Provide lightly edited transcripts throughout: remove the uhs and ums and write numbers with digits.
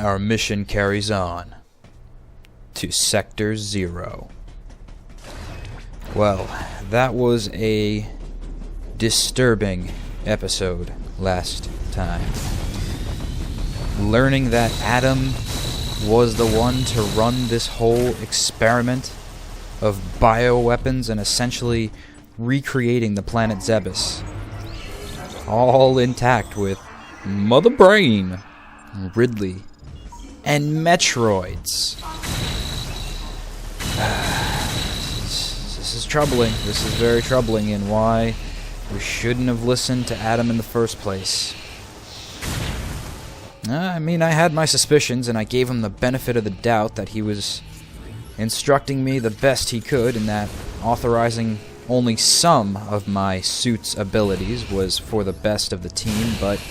our mission carries on to Sector 0. Well, that was a disturbing episode last time. Learning that Adam was the one to run this whole experiment of bioweapons and essentially recreating the planet Zebes. All intact with Mother Brain, Ridley, and Metroids. This is troubling. This is very troubling, and why we shouldn't have listened to Adam in the first place. I mean, I had my suspicions, and I gave him the benefit of the doubt that he was instructing me the best he could, and that authorizing only some of my suit's abilities was for the best of the team, but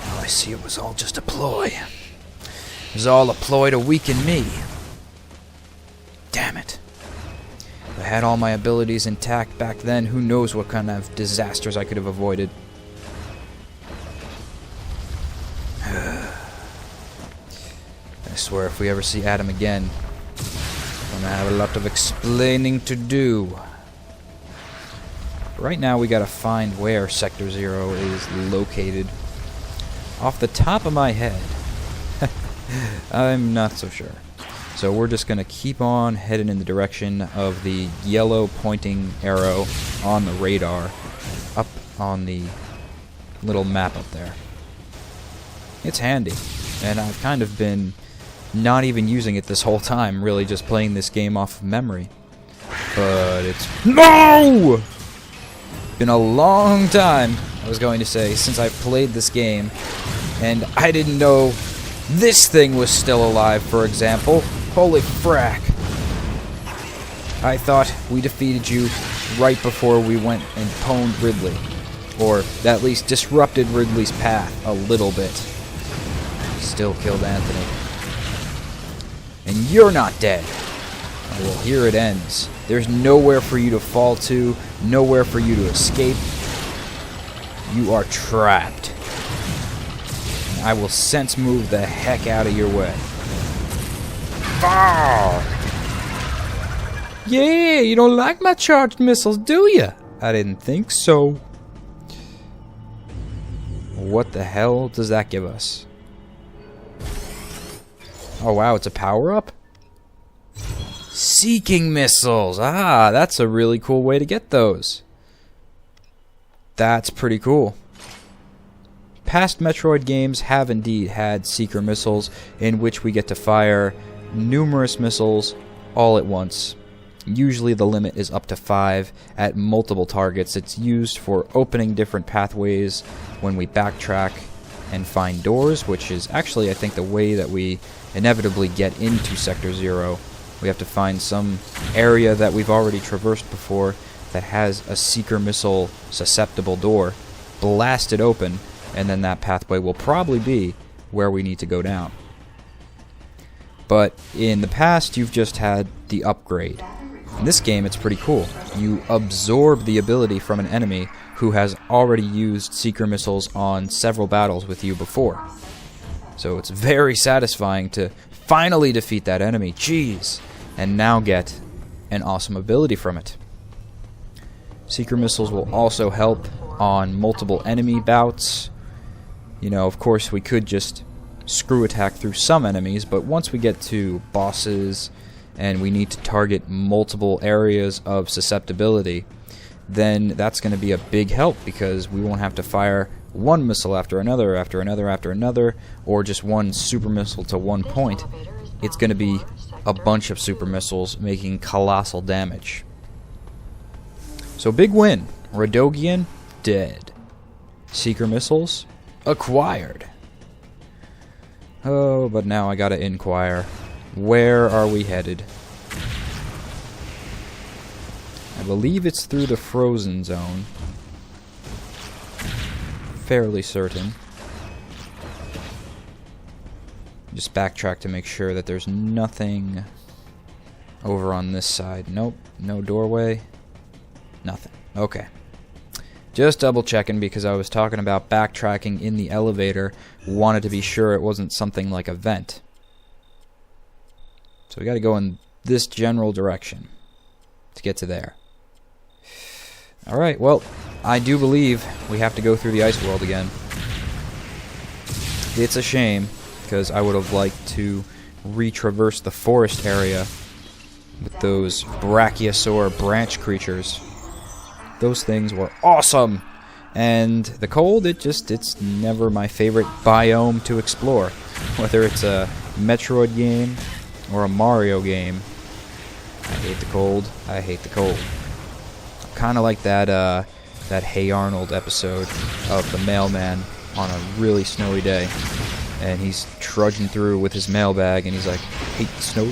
now I see it was all just a ploy. It was all a ploy to weaken me. Damn it. If I had all my abilities intact back then, who knows what kind of disasters I could have avoided. I swear if we ever see Adam again, I'm gonna have a lot of explaining to do. Right now we gotta find where Sector 0 is located. Off the top of my head, I'm not so sure. So we're just gonna keep on heading in the direction of the yellow pointing arrow on the radar up on the little map up there. It's handy, and I've kind of been not even using it this whole time, really just playing this game off of memory. But it's... No! Been a long time, I was going to say, since I've played this game, and I didn't know this thing was still alive, for example. Holy frack. I thought we defeated you right before we went and pwned Ridley. Or at least disrupted Ridley's path a little bit. Still killed Anthony. And you're not dead. Oh, well, here it ends. There's nowhere for you to fall to, nowhere for you to escape. You are trapped. And I will sense move the heck out of your way. Ah! Yeah, you don't like my charged missiles, do you? I didn't think so. What the hell does that give us? Oh wow, it's a power-up? Seeking missiles! Ah, that's a really cool way to get those. That's pretty cool. Past Metroid games have indeed had seeker missiles in which we get to fire numerous missiles all at once. Usually the limit is up to 5 at multiple targets. It's used for opening different pathways when we backtrack and find doors, which is actually, I think, the way that we inevitably get into Sector 0. We have to find some area that we've already traversed before that has a seeker missile susceptible door, blast it open, and then that pathway will probably be where we need to go down. But in the past, you've just had the upgrade. In this game, it's pretty cool. You absorb the ability from an enemy who has already used seeker missiles on several battles with you before. So it's very satisfying to finally defeat that enemy, jeez, and now get an awesome ability from it. Seeker missiles will also help on multiple enemy bouts. You know, of course, we could just screw attack through some enemies, but once we get to bosses and we need to target multiple areas of susceptibility, then that's going to be a big help because we won't have to fire one missile after another, after another, after another, or just one super missile to one point. It's going to be a bunch of super missiles making colossal damage. So big win. Radogian, dead. Seeker missiles, acquired. Oh, but now I gotta inquire. Where are we headed? I believe it's through the frozen zone. Fairly certain. Just backtrack to make sure that there's nothing over on this side. Nope, no doorway. Nothing. Okay. Just double checking because I was talking about backtracking in the elevator. Wanted to be sure it wasn't something like a vent. So we got to go in this general direction to get to there. Alright, well, I do believe we have to go through the ice world again. It's a shame, because I would have liked to retraverse the forest area with those brachiosaur branch creatures. Those things were awesome! And the cold, it's never my favorite biome to explore. Whether it's a Metroid game or a Mario game, I hate the cold. I hate the cold. Kind of like that Hey Arnold episode of the mailman on a really snowy day, and he's trudging through with his mailbag, and he's like, hate the snow,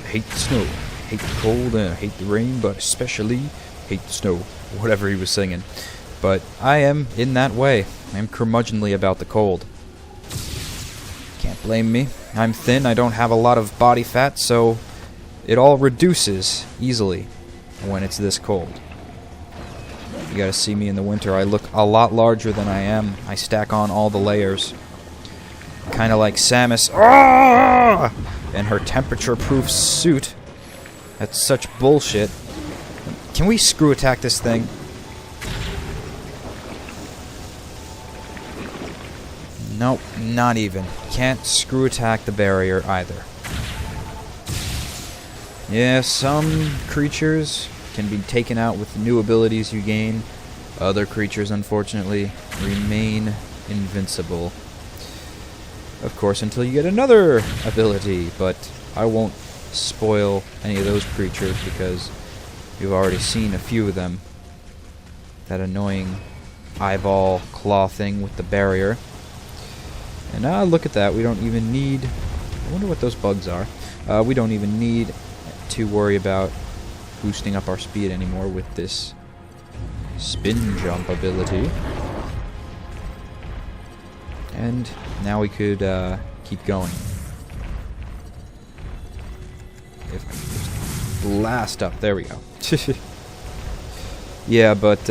hate the snow, hate the cold, and I hate the rain, but especially hate the snow, whatever he was singing. But I am in that way. I'm curmudgeonly about the cold. Can't blame me. I'm thin, I don't have a lot of body fat, so it all reduces easily when it's this cold. You gotta see me in the winter. I look a lot larger than I am. I stack on all the layers. Kinda like Samus and her temperature-proof suit. That's such bullshit. Can we screw attack this thing? Nope, not even. Can't screw attack the barrier either. Yeah, some creatures can be taken out with new abilities you gain. Other creatures, unfortunately, remain invincible. Of course, until you get another ability, but I won't spoil any of those creatures because you've already seen a few of them. That annoying eyeball claw thing with the barrier. And now look at that, we don't even need... I wonder what those bugs are. We don't even need to worry about boosting up our speed anymore with this spin jump ability. And now we could keep going. If I just blast up, there we go. Yeah, but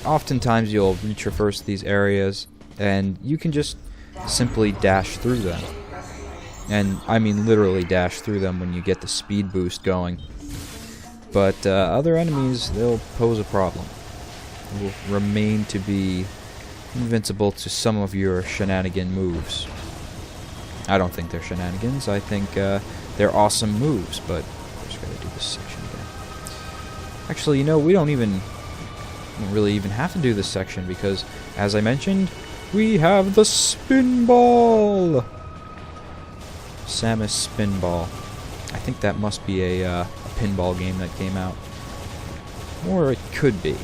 oftentimes you'll retraverse these areas and you can just simply dash through them. And I mean literally dash through them when you get the speed boost going. But other enemies, they'll pose a problem. They will remain to be invincible to some of your shenanigan moves. I don't think they're shenanigans. I think they're awesome moves, but I'm just gonna do this section again. Actually, you know, we don't really even have to do this section because, as I mentioned, we have the spin ball. Samus spin ball. I think that must be a pinball game that came out. Or it could be.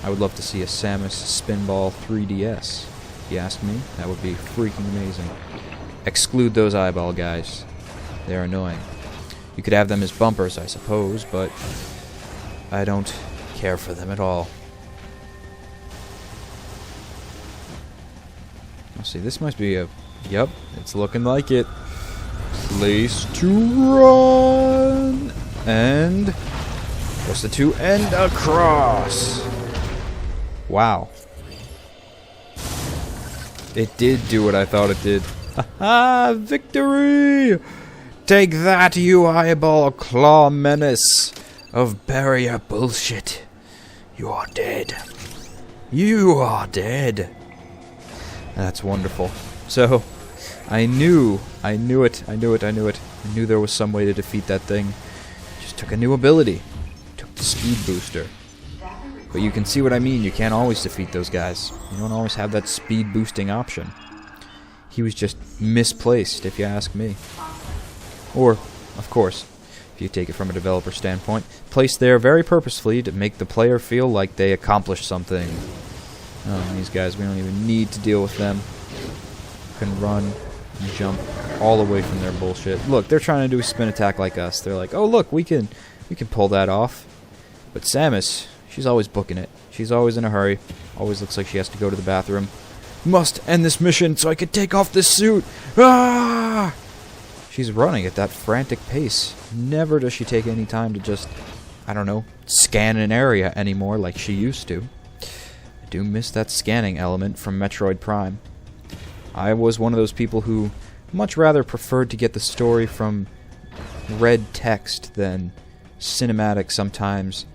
I would love to see a Samus Spinball 3DS. If you ask me, that would be freaking amazing. Exclude those eyeball guys. They're annoying. You could have them as bumpers, I suppose, but I don't care for them at all. Let's see, this must be a... Yep, it's looking like it. Place to run! And... what's the to end across? Wow. It did do what I thought it did. Ha-ha! Victory! Take that, you eyeball claw menace of barrier bullshit. You are dead. You are dead. That's wonderful. So, I knew it. I knew there was some way to defeat that thing. Just took a new ability. Took the speed booster. But you can see what I mean. You can't always defeat those guys. You don't always have that speed boosting option. He was just misplaced, if you ask me. Or, of course, if you take it from a developer standpoint, placed there very purposefully to make the player feel like they accomplished something. Oh, these guys, we don't even need to deal with them. Can run and jump all away from their bullshit. Look, they're trying to do a spin attack like us. They're like, oh look, we can pull that off. But Samus, she's always booking it. She's always in a hurry. Always looks like she has to go to the bathroom. Must end this mission so I can take off this suit. Ah! She's running at that frantic pace. Never does she take any time to just, I don't know, scan an area anymore like she used to. I do miss that scanning element from Metroid Prime. I was one of those people who much rather preferred to get the story from read text than cinematic, sometimes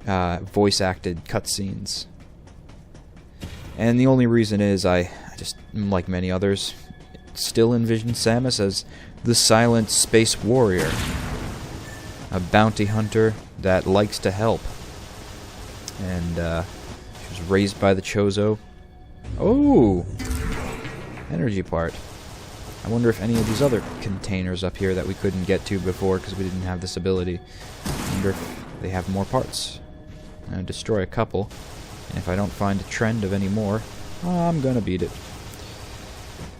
voice-acted cutscenes. And the only reason is I just, like many others, still envision Samus as the silent space warrior, a bounty hunter that likes to help. And she was raised by the Chozo. Oh! Energy part. I wonder if any of these other containers up here that we couldn't get to before because we didn't have this ability, I wonder if they have more parts. I'm going to destroy a couple, and if I don't find a trend of any more, I'm going to beat it.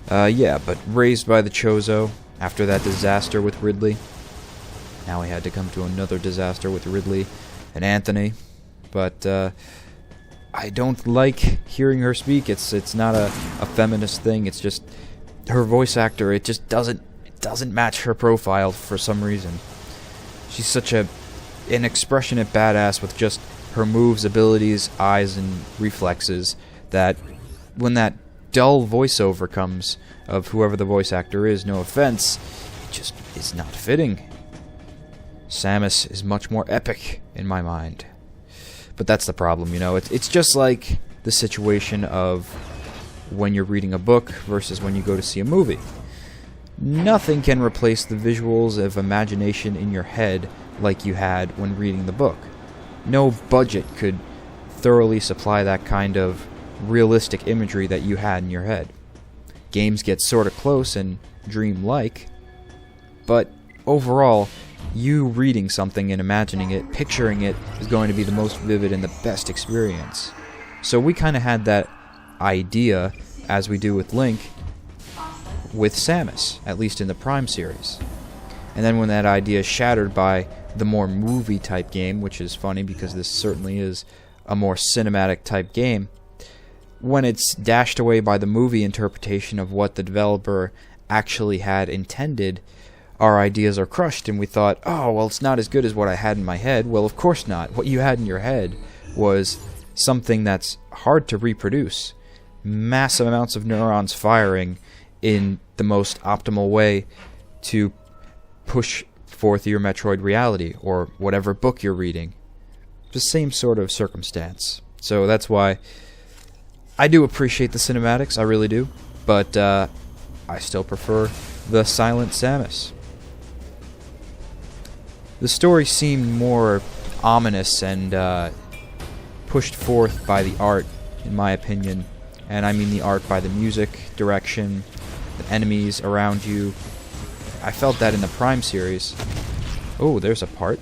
Yeah, but raised by the Chozo after that disaster with Ridley. Now we had to come to another disaster with Ridley and Anthony. But I don't like hearing her speak. It's not a feminist thing. It's just her voice actor. It just doesn't match her profile for some reason. She's such an expressionate badass with just her moves, abilities, eyes, and reflexes that when that dull voiceover comes of whoever the voice actor is, no offense, it just is not fitting. Samus is much more epic in my mind. But that's the problem, you know. It's just like the situation of when you're reading a book versus when you go to see a movie. Nothing can replace the visuals of imagination in your head like you had when reading the book. No budget could thoroughly supply that kind of realistic imagery that you had in your head. Games get sort of close and dream-like, but overall, you reading something and imagining it, picturing it, is going to be the most vivid and the best experience. So we kind of had that idea, as we do with Link, with Samus, at least in the Prime series. And then when that idea is shattered by the more movie-type game, which is funny because this certainly is a more cinematic-type game, when it's dashed away by the movie interpretation of what the developer actually had intended, our ideas are crushed, and we thought, oh, well, it's not as good as what I had in my head. Well, of course not. What you had in your head was something that's hard to reproduce. Massive amounts of neurons firing in the most optimal way to push forth your Metroid reality, or whatever book you're reading. The same sort of circumstance. So that's why I do appreciate the cinematics, I really do, but I still prefer the silent Samus. The story seemed more ominous and pushed forth by the art, in my opinion. And I mean the art by the music, direction, the enemies around you. I felt that in the Prime series. Oh, there's a part.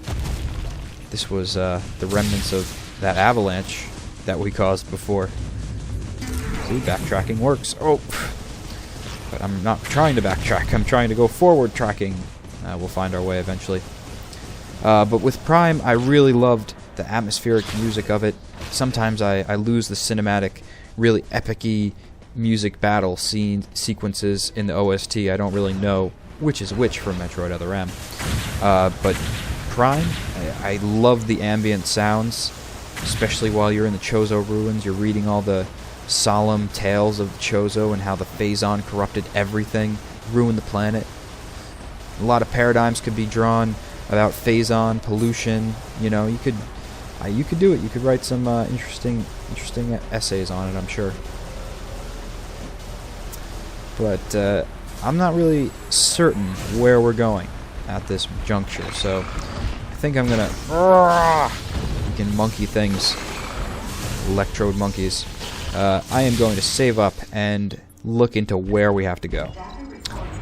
This was the remnants of that avalanche that we caused before. See, backtracking works. Oh! But I'm not trying to backtrack. I'm trying to go forward tracking. We'll find our way eventually. But with Prime, I really loved the atmospheric music of it. Sometimes I lose the cinematic, really epic-y music battle sequences in the OST. I don't really know which is which from Metroid Other M. But Prime, I love the ambient sounds, especially while you're in the Chozo ruins. You're reading all the solemn tales of the Chozo and how the Phazon corrupted everything, ruined the planet. A lot of paradigms could be drawn about Phazon, pollution. You know, you could do it. You could write some interesting essays on it, I'm sure. But I'm not really certain where we're going at this juncture, so I think I'm gonna freaking monkey things, electrode monkeys. I am going to save up and look into where we have to go,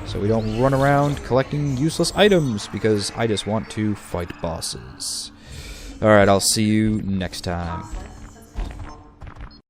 so we don't run around collecting useless items, because I just want to fight bosses. Alright, I'll see you next time.